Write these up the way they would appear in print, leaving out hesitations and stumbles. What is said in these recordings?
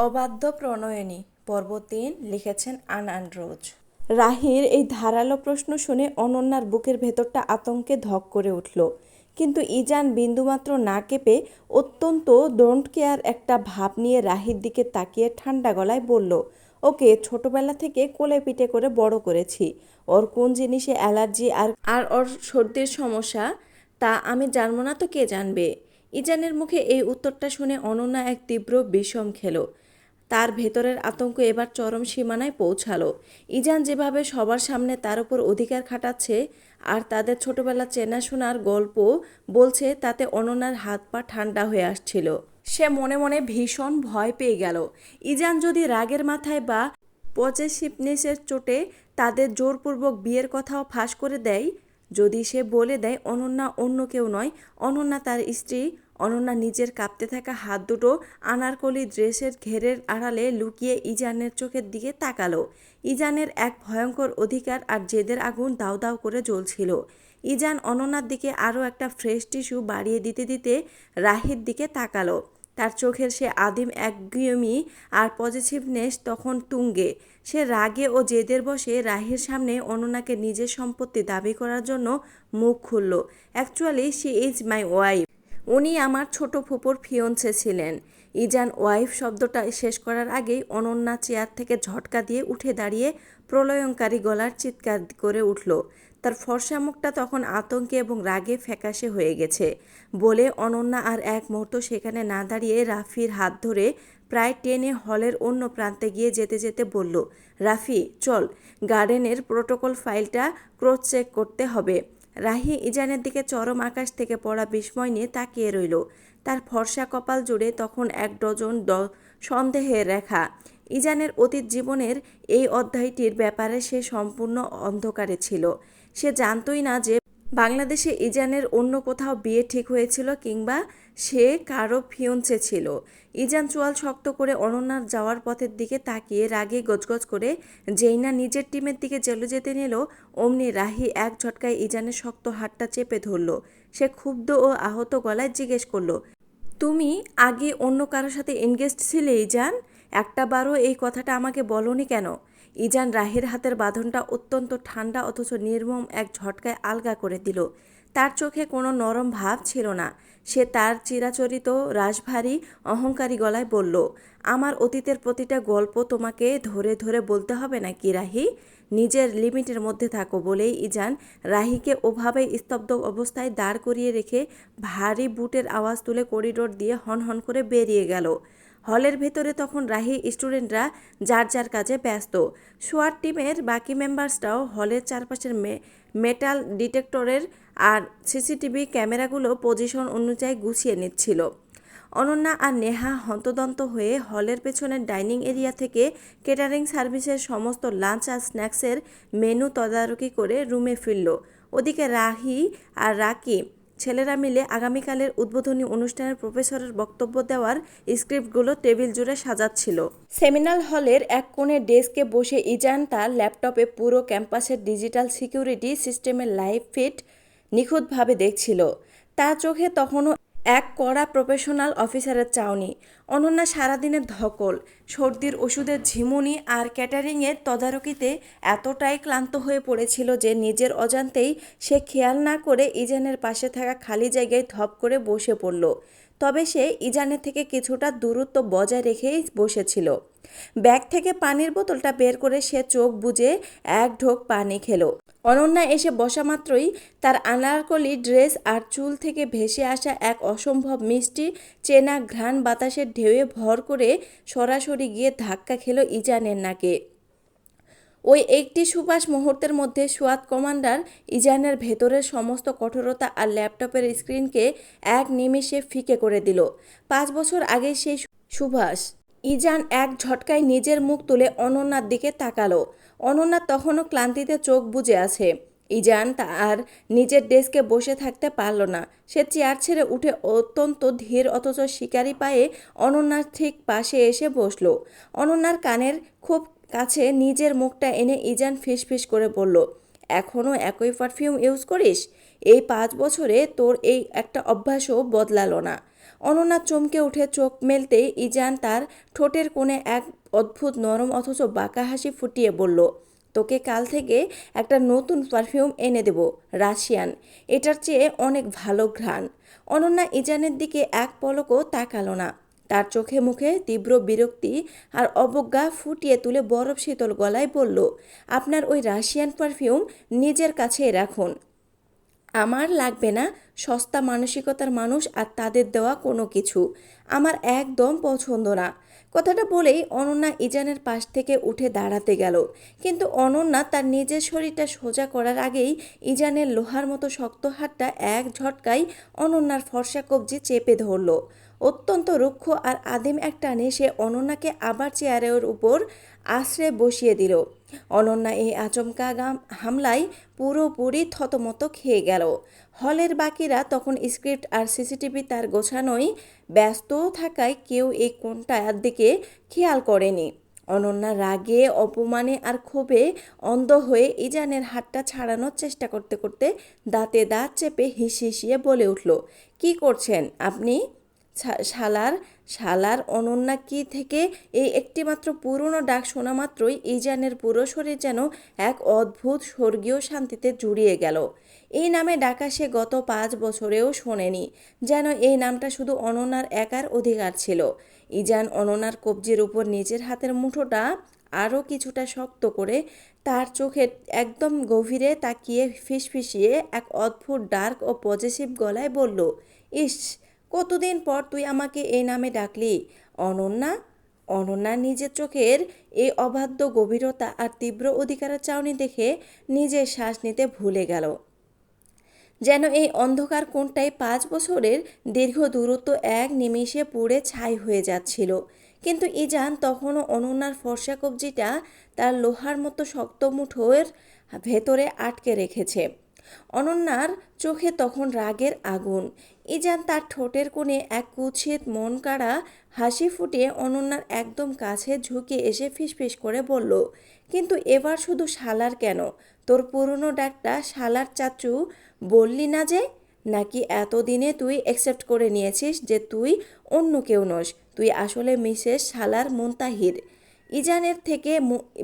অবাধ্য প্রণয়িনী পর্ব ৩ লিখেছেন আনান রোজ। রাহির এই ধারালো প্রশ্ন শুনে অনন্যার বুকের ভেতরটা আতঙ্কে ধক করে উঠল। কিন্তু ইজান বিন্দুমাত্র না কেঁপে অত্যন্ত ডোন্ট কেয়ার একটা ভাব নিয়ে রাহির দিকে তাকিয়ে ঠান্ডা গলায় বলল, ওকে ছোটবেলা থেকে কোলে পিঠে করে বড় করেছি। ওর কোন জিনিসে অ্যালার্জি আর ওর সর্দির সমস্যা তা আমি জানবো না তো কে জানবে। ইজানের মুখে এই উত্তরটা শুনে অনন্যা এক তীব্র বিষম খেল। তার ভেতরের আতঙ্ক এবার চরম সীমানায় পৌঁছালো। ইজান যেভাবে সবার সামনে তার উপর অধিকার খাটাচ্ছে আর তাদের ছোটবেলা চেনাশোনার গল্প বলছে, তাতে অনন্যার হাত পা ঠান্ডা হয়ে আসছিল। সে মনে মনে ভীষণ ভয় পেয়ে গেল। ইজান যদি রাগের মাথায় বা পজেসিভনেসের চোটে তাদের জোরপূর্বক বিয়ের কথাও ফাঁস করে দেয়, যদি সে বলে দেয় অনন্যা অন্য কেউ নয়, অনন্যা তার স্ত্রী, অনন্যা নিজের কাঁপতে থাকা হাত দুটো আনারকলি ড্রেসের ঘেরের আড়ালে লুকিয়ে ইজানের চোখের দিকে তাকালো। ইজানের এক ভয়ঙ্কর অধিকার আর জেদের আগুন দাউ দাউ করে জ্বলছিল। ইজান অনন্যার দিকে আরও একটা ফ্রেশ টিস্যু বাড়িয়ে দিতে দিতে রাহির দিকে তাকালো। তার চোখের সে আদিম একগুঁয়েমি আর পজিটিভনেস তখন তুঙ্গে। সে রাগে ও জেদের বসে রাহির সামনে অনন্যাকে নিজের সম্পত্তি দাবি করার জন্য মুখ খুলল। Actually she is my wife. উনি আমার ছোট ফুপুর ফিয়ন্সে ছিলেন। ইজান ওয়াইফ শব্দটা শেষ করার আগেই অনন্যা চেয়ার থেকে ঝটকা দিয়ে উঠে দাঁড়িয়ে প্রলয়ঙ্কারী গলার চিৎকার করে উঠল। তার ফর্সা মুখটা তখন আতঙ্কে এবং রাগে ফ্যাকাশে হয়ে গেছে। বলে অনন্যা আর এক মুহূর্ত সেখানে না দাঁড়িয়ে রাফির হাত ধরে প্রায় টেনে হলের অন্য প্রান্তে গিয়ে যেতে যেতে বলল, রাফি চল, গার্ডেনের প্রোটোকল ফাইলটা ক্রস চেক করতে হবে। রাহি ইজানের দিকে চরম আকাশ থেকে পড়া বিস্ময় নিয়ে তাকিয়ে রইল। তার ফর্সা কপাল জুড়ে তখন এক ডজন সন্দেহের রেখা। ইজানের অতীত জীবনের এই অধ্যায়টির ব্যাপারে সে সম্পূর্ণ অন্ধকারে ছিল। সে জানতই না যে বাংলাদেশে ইজানের অন্য কোথাও বিয়ে ঠিক হয়েছিল কিংবা সে কারো ফিয়ন্সে ছিল। ইজান চোয়াল শক্ত করে অনন্যার যাওয়ার পথের দিকে তাকিয়ে রাগে গজগজ করে যেই না নিজের টিমের দিকে চলে যেতে নিল, অমনি রাহি এক ঝটকায় ইজানের শক্ত হাতটা চেপে ধরল। সে ক্ষুব্ধ ও আহত গলায় জিজ্ঞেস করল, তুমি আগে অন্য কারোর সাথে এনগেজড ছিলে ইজান? একটা বারও এই কথাটা আমাকে বলনি কেন? ইজান রাহির হাতের বাঁধনটা অত্যন্ত ঠান্ডা অথচ নির্মম এক ঝটকায় আলগা করে দিল। তার চোখে কোনো নরম ভাব ছিল না। সে তার চিরাচরিত রাশভারী অহংকারী গলায় বলল, আমার অতীতের প্রতিটা গল্প তোমাকে ধরে ধরে বলতে হবে নাকি রাহি? নিজের লিমিটের মধ্যে থাকো বলেই ইজান রাহিকে ওভাবে স্তব্ধ অবস্থায় দাঁড় করিয়ে রেখে ভারী বুটের আওয়াজ তুলে করিডোর দিয়ে হনহন করে বেরিয়ে গেল। হলের ভেতরে তখন রাহি স্টুডেন্টরা যার যার কাজে ব্যস্ত। সোয়াট টিমের বাকি মেম্বার্সরাও হলের চারপাশের মেটাল ডিটেক্টরের আর সিসিটিভি ক্যামেরাগুলো পজিশন অনুযায়ী গুছিয়ে নিচ্ছিল। অনন্যা আর নেহা হন্তদন্ত হয়ে হলের পেছনের ডাইনিং এরিয়া থেকে কেটারিং সার্ভিসের সমস্ত লাঞ্চ আর স্ন্যাক্সের মেনু তদারকি করে রুমে ফিরল। ওদিকে রাহি আর রাকি ছেলেরা মিলে আগামীকালের উদ্বোধনী অনুষ্ঠানের প্রফেসরের বক্তব্য দেওয়ার স্ক্রিপ্টগুলো টেবিল জুড়ে সাজাচ্ছিল। সেমিনার হলের এক কোণে ডেস্কে বসে ইজান তার ল্যাপটপে পুরো ক্যাম্পাসের ডিজিটাল সিকিউরিটি সিস্টেমের লাইভ ফিড নিখুঁতভাবে দেখছিল। তার চোখে তখনও এক কড়া প্রফেশনাল অফিসারের চাউনি। অনন্যা সারাদিনের ধকল, সর্দির ওষুধের ঝিমুনি আর ক্যাটারিংয়ের তদারকিতে এতটাই ক্লান্ত হয়ে পড়েছিল যে নিজের অজান্তেই সে খেয়াল না করে ইজানের পাশে থাকা খালি জায়গায় ধপ করে বসে পড়ল। তবে সে ইজানের থেকে কিছুটা দূরত্ব বজায় রেখেই বসেছিল। ব্যাগ থেকে পানির বোতলটা বের করে সে চোখ বুজে এক ঢোক পানি খেলো। অনন্যা এসে বসা মাত্রই তার আনারকলি ড্রেস আর চুল থেকে ভেসে আসা এক অসম্ভব মিষ্টি চেনা ঘ্রাণ বাতাসের ঢেউয়ে ভর করে সরাসরি গিয়ে ধাক্কা খেলো ইজানের নাকে। ওই একটি সুবাস মুহূর্তের মধ্যে সোয়াত কমান্ডার ইজানের ভেতরের সমস্ত কঠোরতা আর ল্যাপটপের স্ক্রিনকে এক নিমিষে ফিকে করে দিল। 5 বছর আগে সেই সুভাষ। ইজান এক ঝটকায় নিজের মুখ তুলে অনন্যার দিকে তাকালো। অনন্যা তখনও ক্লান্তিতে চোখ বুজে আছে। ইজান আর নিজের ডেস্কে বসে থাকতে পারল না। সে চেয়ার ছেড়ে উঠে অত্যন্ত ধীর অথচ শিকারি পায়ে অনন্যার ঠিক পাশে এসে বসল। অনন্যার কানের খুব কাছে নিজের মুখটা এনে ইজান ফিসফিস করে বলল, এখনও একই পারফিউম ইউজ করিস? এই 5 বছরে তোর এই একটা অভ্যাসও বদলালো না। অনন্যা চমকে উঠে চোখ মেলতেই ইজান তার ঠোঁটের কোণে এক অদ্ভুত নরম অথচ বাঁকা হাসি ফুটিয়ে বলল, তোকে কাল থেকে একটা নতুন পারফিউম এনে দেব, রাশিয়ান। এটার চেয়ে অনেক ভালো ঘ্রাণ। অনন্যা ইজানের দিকে এক পলকও তাকালো না। তার চোখে মুখে তীব্র বিরক্তি আর অবজ্ঞা ফুটিয়ে তুলে বরফ শীতল গলায় বলল, আপনার ওই রাশিয়ান পারফিউম নিজের কাছেই রাখুন। আমার লাগবে না সস্তা মানসিকতার মানুষ আর তাদের দেওয়া কোনো কিছু। আমার একদম পছন্দ না। কথাটা বলেই অনন্যা ইজানের পাশ থেকে উঠে দাঁড়াতে গেল, কিন্তু অনন্যা তার নিজের শরীরটা সোজা করার আগেই ইজানের লোহার মতো শক্ত হাতটা এক ঝটকায় অনন্যার ফর্সা কবজি চেপে ধরল। অত্যন্ত রুক্ষ আর আদিম এক টানে সে অনন্যাকে আবার চেয়ারের উপর আশ্রে বসিয়ে দিল। অনন্যা এই আচমকা হামলায় পুরোপুরি থতমত খেয়ে গেল। হলের বাকিরা তখন স্ক্রিপ্ট আর সিসিটিভি তার গোছানোই ব্যস্ত থাকায় কেউ এই কোণটার দিকে খেয়াল করেনি। অনন্যা রাগে, অপমানে আর ক্ষোভে অন্ধ হয়ে ইজানের হাতটা ছাড়ানোর চেষ্টা করতে করতে দাঁতে দাঁত চেপে হিসিয়ে বলে উঠল, কি করছেন আপনি? শালার শালার অনন্যা কি থেকে এই একটিমাত্র পুরনো ডাক শোনা মাত্রই ইজানের পুরো শরীর যেন এক অদ্ভুত স্বর্গীয় শান্তিতে জুড়িয়ে গেল। এই নামে ডাকা সে গত 5 বছরেও শোনেনি। যেন এই নামটা শুধু অনন্যার একার অধিকার ছিল। ইজান অনন্যার কবজির উপর নিজের হাতের মুঠোটা আরও কিছুটা শক্ত করে তার চোখে একদম গভীরে তাকিয়ে ফিসফিসিয়ে এক অদ্ভুত ডার্ক ও পজেসিভ গলায় বলল, ইস, কতদিন পর তুই আমাকে এই নামে ডাকলি অনন্যা। অনন্যা নিজের চোখের এই অবাধ্য গভীরতা আর তীব্র অধিকারের চাউনি দেখে নিজের শ্বাস নিতে ভুলে গেল। যেন এই অন্ধকার কোণটায় 5 বছরের দীর্ঘ দূরত্ব এক নিমেষে পুড়ে ছাই হয়ে যাচ্ছিল। কিন্তু ইজান তখনও অনন্যার ফর্সা কবজিটা তার লোহার মতো শক্ত মুঠোর ভেতরে আটকে রেখেছে। অনন্যার চোখে তখন রাগের আগুন। ইজান তার ঠোঁটের কোণে এক কুৎসিত মন কাড়া হাসি ফুটিয়ে অনন্যার একদম কাছে ঝুঁকে এসে ফিসফিস করে বলল, কিন্তু এবার শুধু শালার কেন? তোর পুরনো ডাকটা শালার চাচু বললি না যে? নাকি এতদিনে তুই অ্যাকসেপ্ট করে নিয়েছিস যে তুই অন্য কেউ নস? তুই আসলে মিসেস শালার মুনতাহির। ইজানের থেকে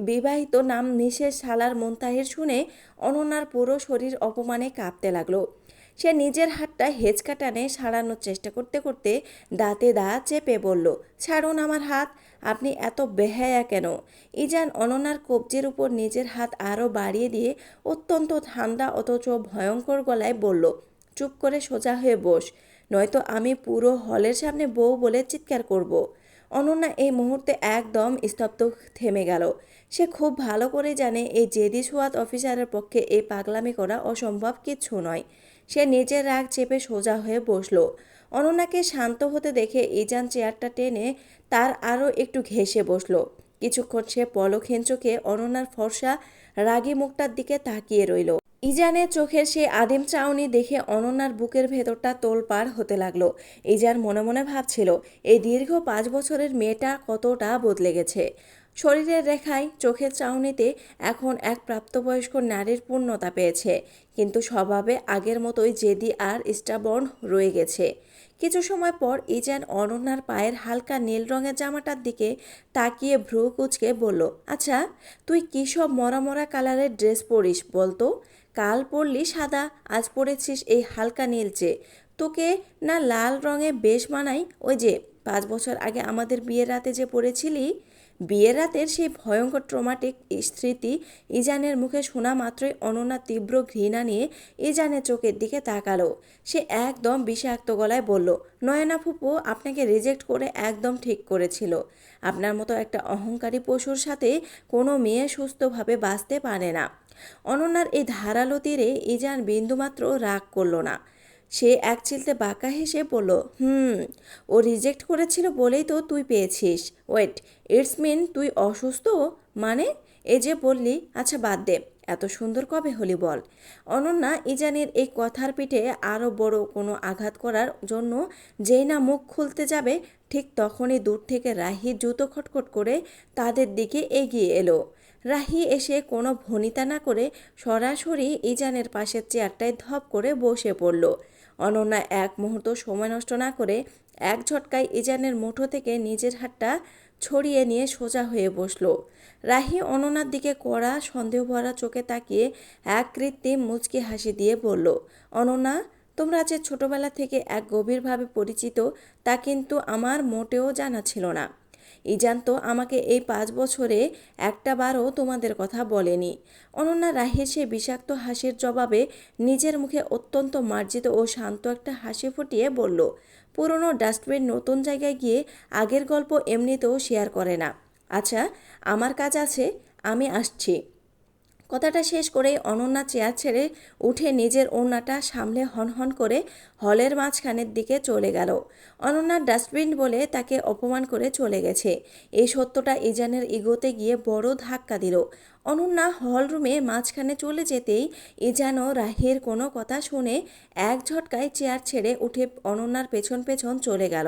বিবাহিত নাম মিসেস শালার মুনতাহির শুনে অনন্যার পুরো শরীর অপমানে কাঁপতে লাগলো। সে নিজের হাতটা হেঁচকা টানে সারানোর চেষ্টা করতে করতে দাঁতে দাঁত চেপে বলল, ছাড়ুন আমার হাত। আপনি এত বেহায়া কেন? ইজান অনন্যার কবজির উপর নিজের হাত আরও বাড়িয়ে দিয়ে অত্যন্ত ঠান্ডা অথচ ভয়ঙ্কর গলায় বলল, চুপ করে সোজা হয়ে বস, নয়তো আমি পুরো হলের সামনে বউ বলে চিৎকার করব। অনন্যা এই মুহূর্তে একদম স্তব্ধ থেমে গেল। সে খুব ভালো করে জানে এই জেদি সোয়াত অফিসারের পক্ষে এই পাগলামি করা অসম্ভব কিচ্ছু নয়। সে নিজের রাগ চেপে সোজা হয়ে বসল। অনন্যাকে শান্ত হতে দেখে ইজান চেয়ারটা টেনে তার আরও একটু ঘেঁষে বসল। কিছুক্ষণ সে পলকহীন চোখে অনন্যার ফর্সা রাগী মুখটার দিকে তাকিয়ে রইল। ইজানের চোখের সেই আদিম চাউনি দেখে অনন্যার বুকের ভেতরটা তোলপাড় হতে লাগলো। ইজান মনে মনে ভাবছিল, এই দীর্ঘ 5 বছরের মেয়েটা কতটা বদলে গেছে। শরীরের রেখায়, চোখের চাউনিতে এখন এক প্রাপ্তবয়স্ক নারীর পূর্ণতা পেয়েছে, কিন্তু স্বভাবে আগের মতোই জেদি আর স্টাবর্ন রয়ে গেছে। কিছু সময় পর ইজান অনন্যার পায়ের হালকা নীল রঙের জামাটার দিকে তাকিয়ে ভ্রু কুঁচকে বলল, আচ্ছা, তুই কী সব মরা মরা কালারের ড্রেস পরিস বলতো? কাল পরলি সাদা, আজ পরেছিস এই হালকা নীলচে। তোকে না লাল রঙে বেশ মানাই ওই যে 5 বছর আগে আমাদের বিয়ের রাতে যে পরেছিলি। বিয়ের রাতের সেই ভয়ঙ্কর ট্রমাটিক স্মৃতি ইজানের মুখে শোনা মাত্রই অনন্যা তীব্র ঘৃণা নিয়ে ইজানের চোখের দিকে তাকালো। সে একদম বিষাক্ত গলায় বলল, নয়না ফুপু আপনাকে রিজেক্ট করে একদম ঠিক করেছিল। আপনার মতো একটা অহংকারী পশুর সাথে কোনো মেয়ে সুস্থভাবে বাঁচতে পারে না। অনন্যার এই ধারালো তীরে ইজান বিন্দুমাত্র রাগ করল না। সে এক চিলতে বাঁকা হেসে বলল, ও রিজেক্ট করেছিল বলেই তো তুই পেয়েছিস। ওয়েট, ইটস মিন তুই অসুস্থ? মানে? এই যে বললি, আচ্ছা বাদ দে, এত সুন্দর কবে হলি বল? অনন্যা ইজানের এই কথার পিঠে আরও বড় কোনো আঘাত করার জন্য যেই না মুখ খুলতে যাবে, ঠিক তখনই দূর থেকে রাহি জুতো খটখট করে তাদের দিকে এগিয়ে এলো। রাহি এসে কোনো ভনিতা না করে সরাসরি ইজানের পাশের চেয়ারটায় ধপ করে বসে পড়ল। অনন্যা এক মুহূর্ত সময় নষ্ট না করে এক ঝটকায় ইজানের মুঠো থেকে নিজের হাতটা ছড়িয়ে নিয়ে সোজা হয়ে বসল। রাহি অনন্যার দিকে কড়া সন্দেহ ভরা চোখে তাকিয়ে এক কৃত্রিম মুচকি হাসি দিয়ে বলল, অনন্যা, তোমরা যে ছোটবেলা থেকে এক গভীরভাবে পরিচিত তা কিন্তু আমার মোটেও জানা ছিল না। ইজান তো আমাকে এই 5 বছরে একটা বারও তোমাদের কথা বলেনি। অনন্যা রাহির সে বিষাক্ত হাসির জবাবে নিজের মুখে অত্যন্ত মার্জিত ও শান্ত একটা হাসি ফুটিয়ে বলল, পুরনো ডাস্টবিন নতুন জায়গায় গিয়ে আগের গল্প এমনিতেও শেয়ার করে না। আচ্ছা, আমার কাজ আছে, আমি আসছি। কথাটা শেষ করেই অনন্যা চেয়ার ছেড়ে উঠে নিজের ওড়নাটা সামলে হনহন করে হলের মাঝখানের দিকে চলে গেল। অনন্যার ডাস্টবিন বলে তাকে অপমান করে চলে গেছে, এই সত্যটা ইজানের ইগোতে গিয়ে বড় ধাক্কা দিল। অনন্যা হলরুমে মাঝখানে চলে যেতেই ইজানও রাহির কোনো কথা শুনে এক ঝটকায় চেয়ার ছেড়ে উঠে অনন্যার পেছন পেছন চলে গেল।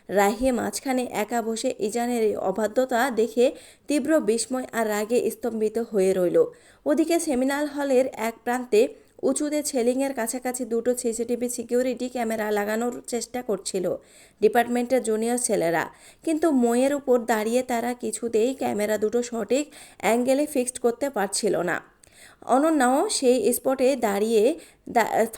রাহি মাঝখানে একা বসে ইজানের এই অবাধ্যতা দেখে তীব্র বিস্ময় আর রাগে স্তম্ভিত হয়ে রইল। ওদিকে সেমিনার হলের এক প্রান্তে উঁচুতে ছেলিংয়ের কাছাকাছি দুটো সিসিটিভি সিকিউরিটি ক্যামেরা লাগানোর চেষ্টা করছিল ডিপার্টমেন্টের জুনিয়র ছেলেরা, কিন্তু মইয়ের উপর দাঁড়িয়ে তারা কিছুতেই ক্যামেরা দুটো সঠিক অ্যাঙ্গেলে ফিক্সড করতে পারছিল না। অনন্যাও সেই স্পটে দাঁড়িয়ে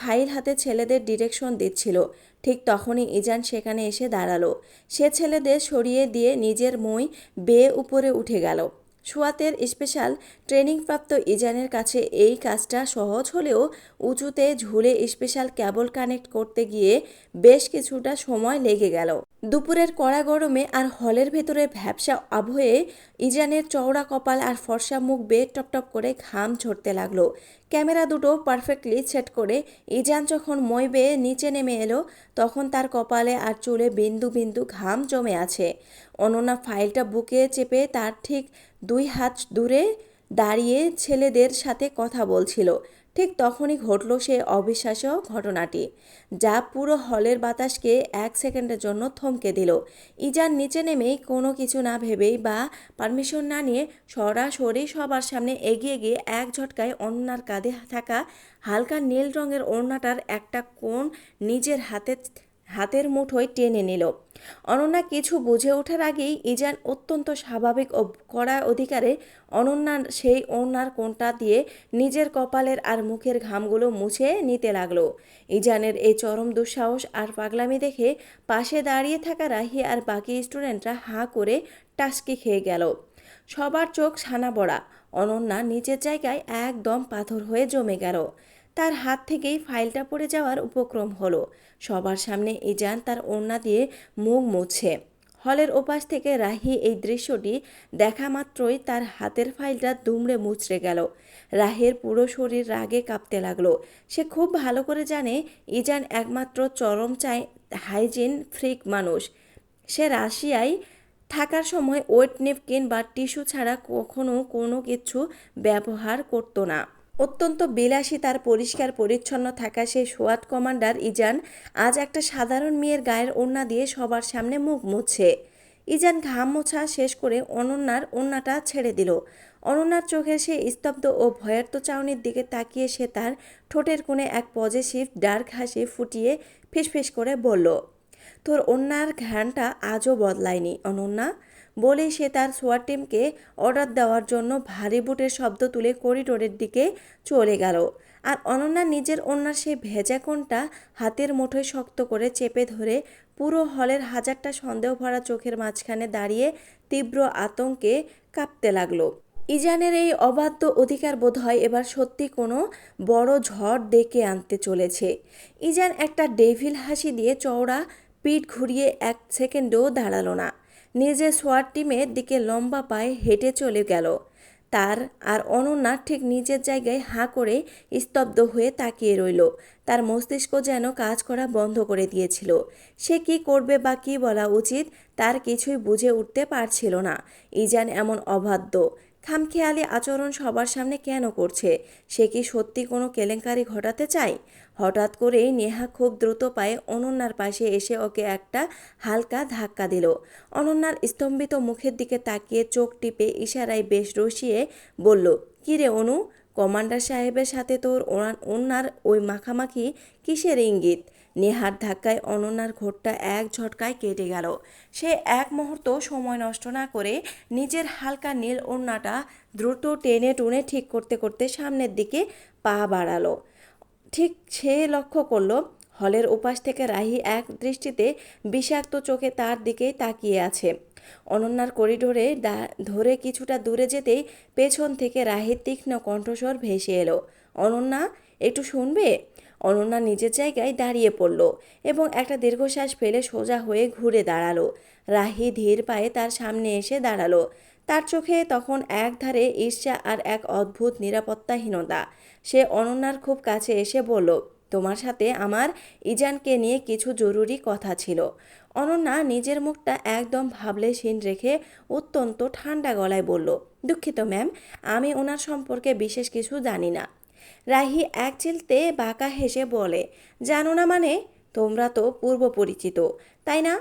ফাইল হাতে ছেলেদের ডিরেকশন দিচ্ছিল। ঠিক তখনই ইজান সেখানে এসে দাঁড়ালো। সে ছেলেদের সরিয়ে দিয়ে নিজের মই বেয়ে উপরে উঠে গেল। সোয়াতের স্পেশাল ট্রেনিংপ্রাপ্ত ইজানের কাছে এই কাজটা সহজ হলেও উঁচুতে ঝুলে স্পেশাল কেবল কানেক্ট করতে গিয়ে বেশ কিছুটা সময় লেগে গেল। দুপুরের কড়া গরমে আর হলের ভেতরে ভ্যাপসা আবহে ইজানের চওড়া কপাল আর ফর্সা মুখ বেয়ে টপটপ করে ঘাম ঝরতে লাগলো। ক্যামেরা দুটো পারফেক্টলি সেট করে ইজান যখন মই বেয়ে নিচে নেমে এলো, তখন তার কপালে আর চুলে বিন্দু বিন্দু ঘাম জমে আছে। অনন্যা ফাইলটা বুকে চেপে তার ঠিক 2 হাত দূরে দাঁড়িয়ে ছেলেদের সাথে কথা বলছিল। ঠিক তখনই ঘটল সে অবিশ্বাস্য ঘটনাটি, যা পুরো হলের বাতাসকে 1 সেকেন্ডের জন্য থমকে দিল। ইজান নিচে নেমেই কোনো কিছু না ভেবেই বা পারমিশন না নিয়ে সরাসরি সবার সামনে এগিয়ে গিয়ে এক ঝটকায় অনন্যার কাঁধে থাকা হালকা নীল রঙের ওড়নাটার একটা কোণ নিজের হাতের মুঠোয় টেনে নিল। অনন্যা কিছু বুঝে ওঠার আগেই ইজান অত্যন্ত স্বাভাবিক ও কড়া অধিকারে অনন্যার সেই ওড়নার কোণটা দিয়ে নিজের কপালের আর মুখের ঘামগুলো মুছে নিতে লাগলো। ইজানের এই চরম দুঃসাহস আর পাগলামি দেখে পাশে দাঁড়িয়ে থাকা রাহি আর বাকি স্টুডেন্টরা হাঁ করে টাসকি খেয়ে গেল। সবার চোখ ছানা বড়া। অনন্যা নিজের জায়গায় একদম পাথর হয়ে জমে গেল। তার হাত থেকেই ফাইলটা পড়ে যাওয়ার উপক্রম হলো। সবার সামনে ইজান তার ওড়না দিয়ে মুখ মুছছে। হলের ওপাশ থেকে রাহি এই দৃশ্যটি দেখা মাত্রই তার হাতের ফাইলটা দুমড়ে মুচড়ে গেল। রাহের পুরো শরীর রাগে কাঁপতে লাগলো। সে খুব ভালো করে জানে ইজান একমাত্র চরম হাইজিন ফ্রিক মানুষ। সে রাশিয়ায় থাকার সময় ওয়েট নেপকিন বা টিস্যু ছাড়া কখনো কোনো কিছু ব্যবহার করতো না। অত্যন্ত বিলাসী তার পরিষ্কার পরিচ্ছন্ন থাকা সেই সোয়াত কমান্ডার ইজান আজ একটা সাধারণ মেয়ের গায়ের ওড়না দিয়ে সবার সামনে মুখ মুছছে। ইজান ঘাম মোছা শেষ করে অনন্যার ওড়নাটা ছেড়ে দিল। অনন্যার চোখে সে স্তব্ধ ও ভয়ার্ত চাউনির দিকে তাকিয়ে সে তার ঠোঁটের কোণে এক পজিটিভ ডার্ক হাসি ফুটিয়ে ফিসফিস করে বলল, তোর ওড়নার ঘ্রাণটা আজও বদলায়নি অনন্যা। বলেই সে তার সোয়ার টিমকে অর্ডার দেওয়ার জন্য ভারী বুটের শব্দ তুলে করিডোরের দিকে চলে গেল। আর অনন্যা নিজের ওড়নার সেই ভেজা কোণটা হাতের মুঠোয় শক্ত করে চেপে ধরে পুরো হলের হাজারটা সন্দেহ ভরা চোখের মাঝখানে দাঁড়িয়ে তীব্র আতঙ্কে কাঁপতে লাগলো। ইজানের এই অবাধ্য অধিকার বোধহয় এবার সত্যি কোনো বড় ঝড় ডেকে আনতে চলেছে। ইজান একটা ডেভিল হাসি দিয়ে চওড়া পিঠ ঘুরিয়ে 1 সেকেন্ডও দাঁড়ালো না। নিজের সোয়াট টিমের দিকে লম্বা পায়ে হেঁটে চলে গেল। তার আর অনন্যা ঠিক নিজের জায়গায় হাঁ করে স্তব্ধ হয়ে তাকিয়ে রইল। তার মস্তিষ্ক যেন কাজ করা বন্ধ করে দিয়েছিল। সে কি করবে বা কী বলা উচিত তার কিছুই বুঝে উঠতে পারছিল না। ইজান এমন অবাধ্য খামখেয়ালি আচরণ সবার সামনে কেন করছে? সে কি সত্যি কোনো কেলেঙ্কারি ঘটাতে চায়? হঠাৎ করেই নেহা খুব দ্রুত পায়ে অনন্যার পাশে এসে ওকে একটা হালকা ধাক্কা দিল। অনন্যার স্তম্ভিত মুখের দিকে তাকিয়ে চোখ টিপে ইশারায় বেশ রসিয়ে বলল, কী রে অনু, কমান্ডার সাহেবের সাথে তোর ওনার ওই মাখামাখি কিসের ইঙ্গিত? নেহার ধাক্কায় অনন্যার ঘোরটা এক ঝটকায় কেটে গেল। সে এক মুহূর্ত সময় নষ্ট না করে নিজের হালকা নীল ওড়নাটা দ্রুত টেনে টুনে ঠিক করতে করতে সামনের দিকে পা বাড়ালো। ঠিক সে লক্ষ্য করল হলের উপাস থেকে রাহি এক দৃষ্টিতে বিষাক্ত চোখে তার দিকেই তাকিয়ে আছে। অনন্যার করিডোরে ধরে কিছুটা দূরে যেতেই পেছন থেকে রাহির তীক্ষ্ণ কণ্ঠস্বর ভেসে এলো, অনন্যা, একটু শুনবে? অনন্যা নিজের জায়গায় দাঁড়িয়ে পড়ল এবং একটা দীর্ঘশ্বাস ফেলে সোজা হয়ে ঘুরে দাঁড়ালো। রাহি ধীর পায়ে তার সামনে এসে দাঁড়ালো। তার চোখে তখন একধারে ঈর্ষা আর এক অদ্ভুত নিরাপত্তাহীনতা। সে অনন্যার খুব কাছে এসে বলল, তোমার সাথে আমার ইজানকে নিয়ে কিছু জরুরি কথা ছিল। অনন্যা নিজের মুখটা একদম ভাবলেশীন রেখে অত্যন্ত ঠান্ডা গলায় বলল, দুঃখিত ম্যাম, আমি ওনার সম্পর্কে বিশেষ কিছু জানি না। রাহি এক চিলতে বাঁকা হেসে বলে, জানো না মানে? তোমরা তো পূর্ব পরিচিত, তাই না?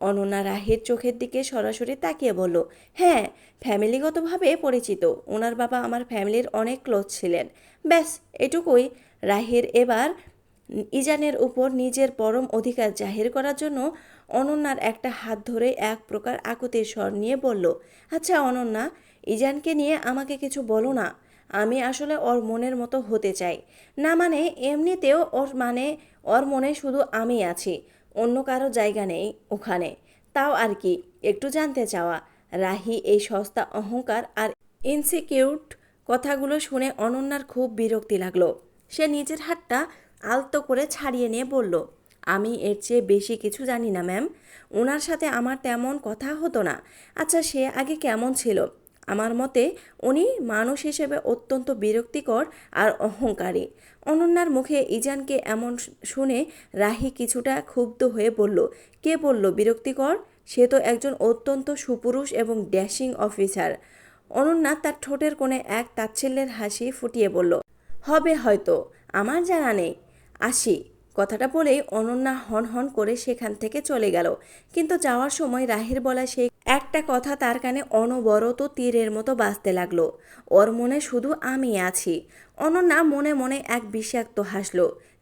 অনন্যা রাহির চোখের দিকে সরাসরি তাকিয়ে বলল, হ্যাঁ, ফ্যামিলিগতভাবে পরিচিত। ওনার বাবা আমার ফ্যামিলির অনেক ক্লোজ ছিলেন। ব্যাস এটুকুই। রাহির এবার ইজানের উপর নিজের পরম অধিকার জাহির করার জন্য অনন্যার একটা হাত ধরে এক প্রকার আকুতির স্বর নিয়ে বলল, আচ্ছা অনন্যা, ইজানকে নিয়ে আমাকে কিছু বলো না। আমি আসলে ওর মনের মতো হতে চাই না, মানে এমনিতেও ওর মনে শুধু আমি আছি, অন্য কারো জায়গা নেই ওখানে। তাও আর কি একটু জানতে চাওয়া। রাহি এই সস্তা অহংকার আর ইনসিকিউট কথাগুলো শুনে অনন্যার খুব বিরক্তি লাগলো। সে নিজের হাতটা আলতো করে ছাড়িয়ে নিয়ে বলল, আমি এর চেয়ে বেশি কিছু জানি না ম্যাম। ওনার সাথে আমার তেমন কথা হতো না। আচ্ছা, সে আগে কেমন ছিল? আমার মতে উনি মানুষ হিসেবে অত্যন্ত বিরক্তিকর আর অহংকারী। অনন্যার মুখে ইজানকে এমন শুনে রাহি কিছুটা ক্ষুব্ধ হয়ে বলল, কে বলল বিরক্তিকর? সে তো একজন অত্যন্ত সুপুরুষ এবং ড্যাশিং অফিসার। অনন্যা তার ঠোঁটের কোণে এক তাচ্ছিল্যের হাসি ফুটিয়ে বলল, হবে হয়তো, আমার জানা নেই। আসি। কথাটা বলেই অনন্যা হন হন করে সেখান থেকে চলে গেল। কিন্তু যাওয়ার সময় রাহির বলা সেই একটা কথা তার কানে অনবরত তীরের মতো বাজতে লাগলো, ওর মনে শুধু আমি আছি। অনন্যা মনে মনে এক বিষাক্ত হাসল।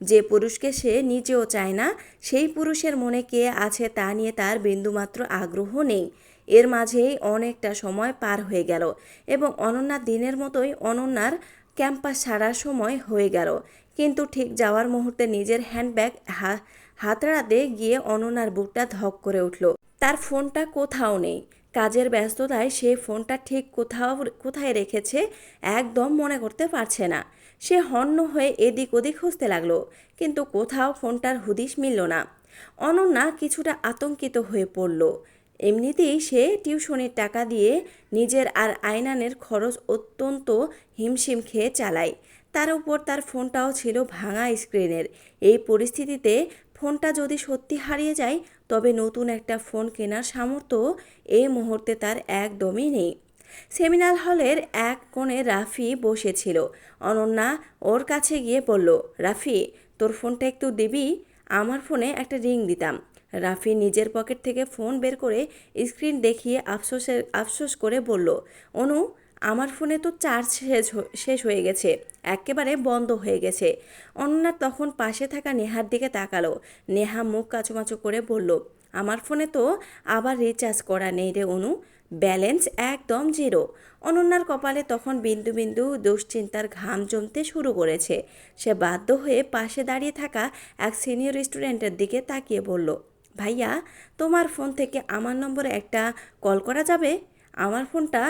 যে পুরুষকে সে নিজেও চায় না, সেই পুরুষের মনে কে আছে তা নিয়ে তার বিন্দুমাত্র আগ্রহ নেই। এর মাঝেই অনেকটা সময় পার হয়ে গেল এবং অনন্যা দিনের মতোই অনন্যার ক্যাম্পাস ছাড়ার সময় হয়ে গেল। কিন্তু ঠিক যাওয়ার মুহূর্তে নিজের হ্যান্ডব্যাগ হাতড়াতে গিয়ে অনন্যার বুকটা ধক করে উঠল। তার ফোনটা কোথাও নেই। কাজের ব্যস্ততায় সে ফোনটা ঠিক কোথায় রেখেছে একদম মনে করতে পারছে না। সে হন্য হয়ে এদিক ওদিক খুঁজতে লাগলো, কিন্তু কোথাও ফোনটার হুদিস মিলল না। অনন্যা কিছুটা আতঙ্কিত হয়ে পড়ল। এমনিতেই সে টিউশনের টাকা দিয়ে নিজের আর আয়নানের খরচ অত্যন্ত হিমশিম খেয়ে চালায়। তার উপর তার ফোনটাও ছিল ভাঙা স্ক্রিনের। এই পরিস্থিতিতে ফোনটা যদি সত্যি হারিয়ে যায়, তবে নতুন একটা ফোন কেনার সামর্থ্য এই মুহূর্তে তার একদমই নেই। সেমিনার হলের এক কোণে রাফি বসেছিল। অনন্যা ওর কাছে গিয়ে বলল, রাফি, তোর ফোনটা একটু দিবি? আমার ফোনে একটা রিং দিতাম। রাফি নিজের পকেট থেকে ফোন বের করে স্ক্রিন দেখিয়ে আফসোস করে বলল, অনু, আমার ফোনে তো চার্জ শেষ হয়ে গেছে, একেবারে বন্ধ হয়ে গেছে। অনন্যা তখন পাশে থাকা নেহার দিকে তাকালো। নেহা মুখ কাচুমাচু করে বলল, আমার ফোনে তো আবার রিচার্জ করা নেই রে অনু, ব্যালেন্স একদম জিরো। অনন্যার কপালে তখন বিন্দু বিন্দু দুশ্চিন্তার ঘাম জমতে শুরু করেছে। সে বাধ্য হয়ে পাশে দাঁড়িয়ে থাকা এক সিনিয়র স্টুডেন্টের দিকে তাকিয়ে বলল, ভাইয়া, তোমার ফোন থেকে আমার নম্বরে একটা কল করা যাবে? আমার ফোনটা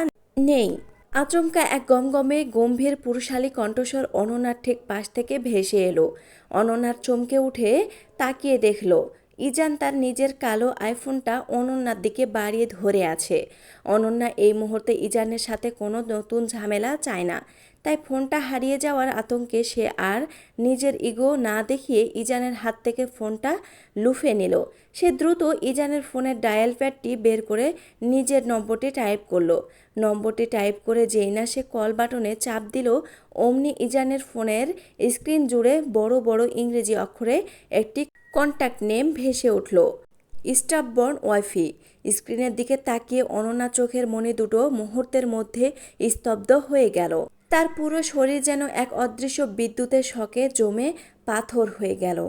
নেই। আচমকা এক গমগমে গম্ভীর পুরুষালী কণ্ঠস্বর অনন্যার ঠিক পাশ থেকে ভেসে এলো। অনন্যার চমকে উঠে তাকিয়ে দেখল ইজান তার নিজের কালো আইফোনটা অনন্যার দিকে বাড়িয়ে ধরে আছে। অনন্যা এই মুহূর্তে ইজানের সাথে কোনো নতুন ঝামেলা চায় না, তাই ফোনটা হারিয়ে যাওয়ার আতঙ্কে সে আর নিজের ইগো না দেখিয়ে ইজানের হাত থেকে ফোনটা লুফে নিল। সে দ্রুত ইজানের ফোনের ডায়াল প্যাডটি বের করে নিজের নম্বরটি টাইপ করলো। নম্বরটি টাইপ করে যেই না সে কল বাটনে চাপ দিল, অমনি ইজানের ফোনের স্ক্রিন জুড়ে বড় বড় ইংরেজি অক্ষরে একটি কন্ট্যাক্ট নেম ভেসে উঠল, স্টাববর্ন ওয়াইফি। স্ক্রিনের দিকে তাকিয়ে অনন্যা চোখের মণি দুটো মুহূর্তের মধ্যে স্তব্ধ হয়ে গেল। তার পুরো শরীর যেন এক অদৃশ্য বিদ্যুতের শকে জমে পাথর হয়ে গেল।